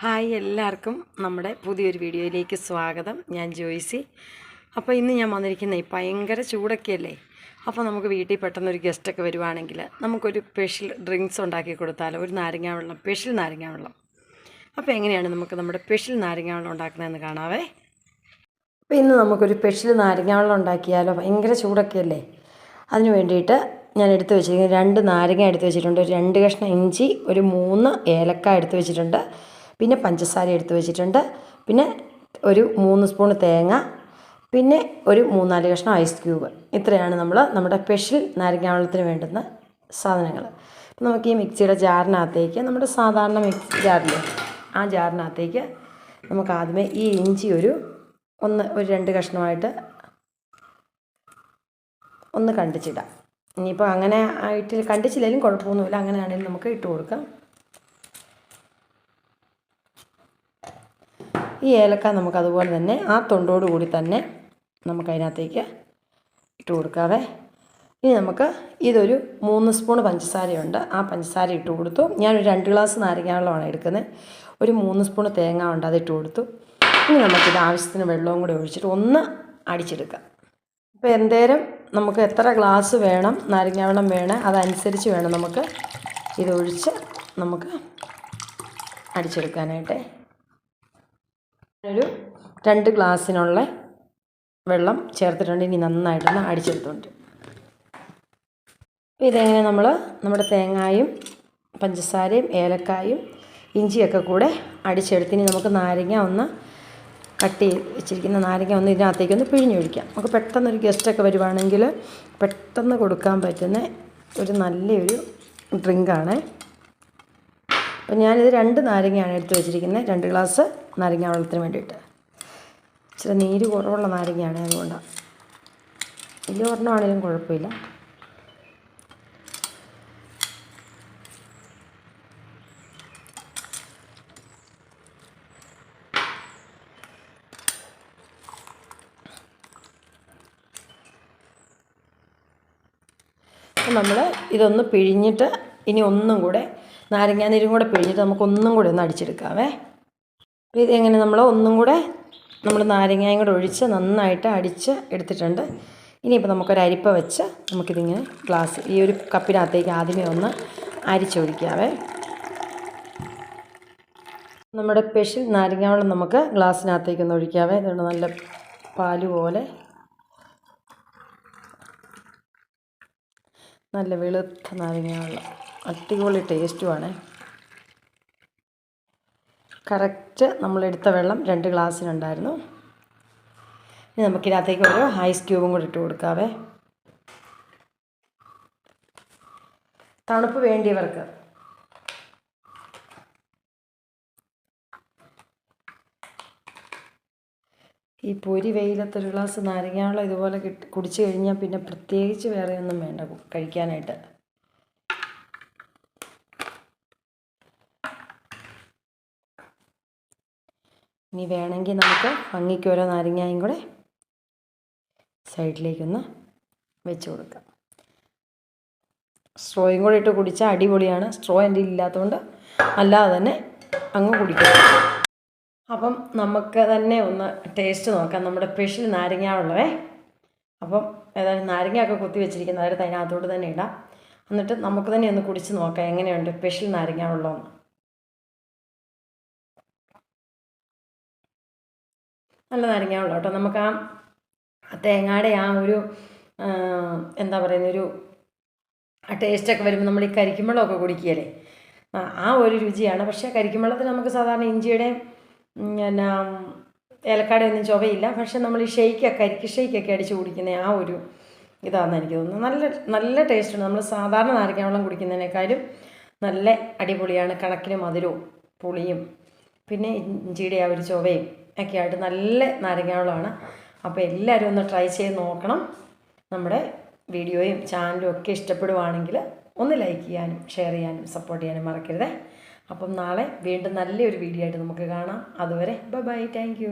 Hi എല്ലാവർക്കും നമ്മുടെ പുതിയൊരു വീഡിയോയിലേക്ക് സ്വാഗതം. ഞാൻ ജോയ്സി. അപ്പോൾ ഇന്ന് ഞാൻ വന്നിരിക്കുന്നത് ഭയങ്കര ചൂടൊക്കെയല്ലേ. അപ്പോൾ നമുക്ക് വീട്ടിൽ പെട്ടെന്നൊരു ഗസ്റ്റൊക്കെ വരുവാണെങ്കിൽ നമുക്കൊരു സ്പെഷ്യൽ ഡ്രിങ്ക്സ് ഉണ്ടാക്കി കൊടുത്താലോ. ഒരു നാരങ്ങാ വെള്ളം, സ്പെഷ്യൽ നാരങ്ങാ വെള്ളം. അപ്പോൾ എങ്ങനെയാണ് നമുക്ക് നമ്മുടെ സ്പെഷ്യൽ നാരങ്ങാ വെള്ളം ഉണ്ടാക്കുന്നതെന്ന് കാണാവേ. അപ്പോൾ ഇന്ന് നമുക്കൊരു സ്പെഷ്യൽ നാരങ്ങാ വെള്ളം ഉണ്ടാക്കിയാലോ. ഭയങ്കര ചൂടൊക്കെയല്ലേ. അതിന് വേണ്ടിയിട്ട് ഞാൻ എടുത്ത് വെച്ചിരിക്കുന്നത് 2 നാരങ്ങ എടുത്ത് വെച്ചിട്ടുണ്ട്, ഒരു 2 കഷ്ണം ഇഞ്ചി, ഒരു 3 ഏലക്ക എടുത്ത് വെച്ചിട്ടുണ്ട്, പിന്നെ പഞ്ചസാര എടുത്ത് വെച്ചിട്ടുണ്ട്, പിന്നെ ഒരു 3 സ്പൂൺ തേങ്ങ, പിന്നെ ഒരു 3-4 കഷ്ണം ഐസ് ക്യൂബ്. ഇത്രയാണ് നമ്മുടെ സ്പെഷ്യൽ നാരങ്ങാ വെള്ളത്തിന് വേണ്ടുന്ന സാധനങ്ങൾ. അപ്പം നമുക്ക് ഈ മിക്സിയുടെ ജാറിനകത്തേക്ക്, നമ്മുടെ സാധാരണ മിക്സി ജാറില്ലേ, ആ ജാറിനകത്തേക്ക് നമുക്ക് ആദ്യമേ ഈ ഇഞ്ചി ഒരു 2 കഷ്ണമായിട്ട് ഒന്ന് കണ്ടിച്ചിടാം. ഇനിയിപ്പോൾ അങ്ങനെ ആയിട്ട് കണ്ടിച്ചില്ലെങ്കിലും കുഴപ്പമൊന്നുമില്ല, അങ്ങനെയാണെങ്കിലും നമുക്ക് ഇട്ട് കൊടുക്കാം. ഈ ഏലക്ക നമുക്കതുപോലെ തന്നെ ആ തൊണ്ടോട് കൂടി തന്നെ നമുക്കതിനകത്തേക്ക് ഇട്ട് കൊടുക്കാവേ. ഇനി നമുക്ക് ഇതൊരു 3 സ്പൂൺ പഞ്ചസാരയുണ്ട്, ആ പഞ്ചസാര ഇട്ട് കൊടുത്തു. ഞാനൊരു 2 ഗ്ലാസ് നാരങ്ങാ വെള്ളമാണ് എടുക്കുന്നത്. ഒരു 3 സ്പൂൺ തേങ്ങ ഉണ്ട്, അതിട്ട് കൊടുത്തു. ഇനി നമുക്കിത് ആവശ്യത്തിന് വെള്ളവും കൂടി ഒഴിച്ചിട്ട് ഒന്ന് അടിച്ചെടുക്കാം. അപ്പോൾ എന്തേരം നമുക്ക് എത്ര ഗ്ലാസ് വേണം നാരങ്ങാ വെള്ളം വേണം, അതനുസരിച്ച് വേണം നമുക്ക് ഇതൊഴിച്ച് നമുക്ക് അടിച്ചെടുക്കാനായിട്ട്. ഒരു 2 ഗ്ലാസ്സിനുള്ള വെള്ളം ചേർത്തിട്ടുണ്ട്. ഇനി നന്നായിട്ടൊന്ന് അടിച്ചെടുത്തുണ്ട്. ഇതെങ്ങനെ നമ്മുടെ തേങ്ങായും പഞ്ചസാരയും ഏലക്കായും ഇഞ്ചിയൊക്കെ കൂടെ അടിച്ചെടുത്ത് ഇനി നമുക്ക് നാരങ്ങ ഒന്ന് കട്ട് ചെയ്ത് വെച്ചിരിക്കുന്ന നാരങ്ങ ഒന്ന് ഇതിനകത്തേക്കൊന്ന് പിഴിഞ്ഞൊഴിക്കാം. നമുക്ക് പെട്ടെന്നൊരു ഗസ്റ്റൊക്കെ വരുവാണെങ്കിൽ പെട്ടെന്ന് കൊടുക്കാൻ പറ്റുന്ന ഒരു നല്ലൊരു ഡ്രിങ്കാണ്. അപ്പോൾ ഞാനിത് 2 നാരങ്ങയാണ് എടുത്ത് വെച്ചിരിക്കുന്നത്, 2 ഗ്ലാസ് നാരങ്ങാ വെള്ളത്തിന് വേണ്ടിയിട്ട്. ഇച്ചിരി നീര് കുറവുള്ള നാരങ്ങയാണ്, അതുകൊണ്ടാണ്. വലിയ ഒരെണ്ണമാണെങ്കിലും കുഴപ്പമില്ല. അപ്പോൾ നമ്മൾ ഇതൊന്ന് പിഴിഞ്ഞിട്ട് ഇനി ഒന്നും കൂടെ നാരങ്ങാനീരും കൂടെ പിഴിഞ്ഞിട്ട് നമുക്കൊന്നും കൂടെ ഒന്ന് അടിച്ചെടുക്കാവേ. അപ്പോൾ ഇതെങ്ങനെ ഒന്നും കൂടെ നാരങ്ങയും കൂടെ ഒഴിച്ച് നന്നായിട്ട് അടിച്ച് എടുത്തിട്ടുണ്ട്. ഇനിയിപ്പോൾ നമുക്കൊരു അരിപ്പ വെച്ച് നമുക്കിതിങ്ങനെ ഈ ഒരു കപ്പിനകത്തേക്ക് ആദ്യമേ ഒന്ന് അരിച്ചൊഴിക്കാവേ. നമ്മുടെ സ്പെഷ്യൽ നാരങ്ങാ വെള്ളം നമുക്ക് ഗ്ലാസ്സിനകത്തേക്കൊന്ന് ഒഴിക്കാവേ. ഇതുകൊണ്ട് നല്ല പാല് പോലെ നല്ല വെളുത്ത നാരങ്ങാ വെള്ളം, അടിപൊളി ടേസ്റ്റുമാണ്. കറക്റ്റ് നമ്മളെടുത്ത വെള്ളം 2 ഗ്ലാസ്സിനുണ്ടായിരുന്നു. ഇനി നമുക്കിതിനകത്തേക്ക് ഒരു ഐസ് ക്യൂബും കൂടി ഇട്ട് കൊടുക്കാവേ. തണുപ്പ് വേണ്ടിയവർക്ക്. ഈ പൊരി വെയിലത്തൊരു ഗ്ലാസ് നാരങ്ങാ വെള്ളം ഇതുപോലെ കുടിച്ചു കഴിഞ്ഞാൽ പിന്നെ പ്രത്യേകിച്ച് വേറെ ഒന്നും വേണ്ട കഴിക്കാനായിട്ട്. ഇനി വേണമെങ്കിൽ നമുക്ക് ഭംഗിക്ക് ഓരോ നാരങ്ങയും കൂടെ സൈഡിലേക്കൊന്ന് വെച്ച് കൊടുക്കാം. സ്ട്രോയും കൂടെ ഇട്ട് കുടിച്ചാൽ അടിപൊളിയാണ്. സ്ട്രോ എൻ്റെ ഇല്ലാത്തതുകൊണ്ട് അല്ലാതെ തന്നെ അങ്ങ് കുടിക്കാം. അപ്പം നമുക്ക് തന്നെ ഒന്ന് ടേസ്റ്റ് നോക്കാം നമ്മുടെ സ്പെഷ്യൽ നാരങ്ങാ വെള്ളമേ. അപ്പം ഏതായാലും നാരങ്ങയൊക്കെ കുത്തി വെച്ചിരിക്കുന്നത് അതിനകത്തോട്ട് തന്നെ ഇടാം. എന്നിട്ട് നമുക്ക് തന്നെ ഒന്ന് കുടിച്ച് നോക്കാം എങ്ങനെയുണ്ട് സ്പെഷ്യൽ നാരങ്ങാ വെള്ളമെന്ന്. നല്ല നാരങ്ങാ വെള്ളം കേട്ടോ. നമുക്ക് ആ തേങ്ങയുടെ ആ ഒരു എന്താ പറയുന്നൊരു ടേസ്റ്റൊക്കെ വരുമ്പോൾ നമ്മൾ ഈ കരിക്കുമ്പളമൊക്കെ കുടിക്കുകയല്ലേ, ആ ഒരു രുചിയാണ്. പക്ഷേ കരിക്കുമ്പളത്തിൽ നമുക്ക് സാധാരണ ഇഞ്ചിയുടെ പിന്നെ ഏലക്കാടെ ഒന്നും ചുവയില്ല. പക്ഷെ നമ്മൾ ഈ കരിക്ക് ഷെയ്ക്കൊക്കെ അടിച്ച് കുടിക്കുന്ന ആ ഒരു ഇതാണെന്ന് എനിക്ക് തോന്നുന്നു. നല്ല നല്ല ടേസ്റ്റുണ്ട്. നമ്മൾ സാധാരണ നാരങ്ങാ വെള്ളം കുടിക്കുന്നതിനേക്കാളും നല്ല അടിപൊളിയാണ്. കണക്കിന് മധുരവും പുളിയും പിന്നെ ഇഞ്ചിയുടെ ആ ഒരു ചുവയും ഒക്കെ ആയിട്ട് നല്ല നാരങ്ങാ വെള്ളമാണ്. അപ്പോൾ എല്ലാവരും ഒന്ന് ട്രൈ ചെയ്ത് നോക്കണം. നമ്മുടെ വീഡിയോയും ചാനലും ഒക്കെ ഇഷ്ടപ്പെടുവാണെങ്കിൽ ഒന്ന് ലൈക്ക് ചെയ്യാനും ഷെയർ ചെയ്യാനും സപ്പോർട്ട് ചെയ്യാനും മറക്കരുത്. അപ്പം നാളെ വീണ്ടും നല്ലൊരു വീഡിയോ ആയിട്ട് നമുക്ക് കാണാം. അതുവരെ ബൈ, താങ്ക് യു.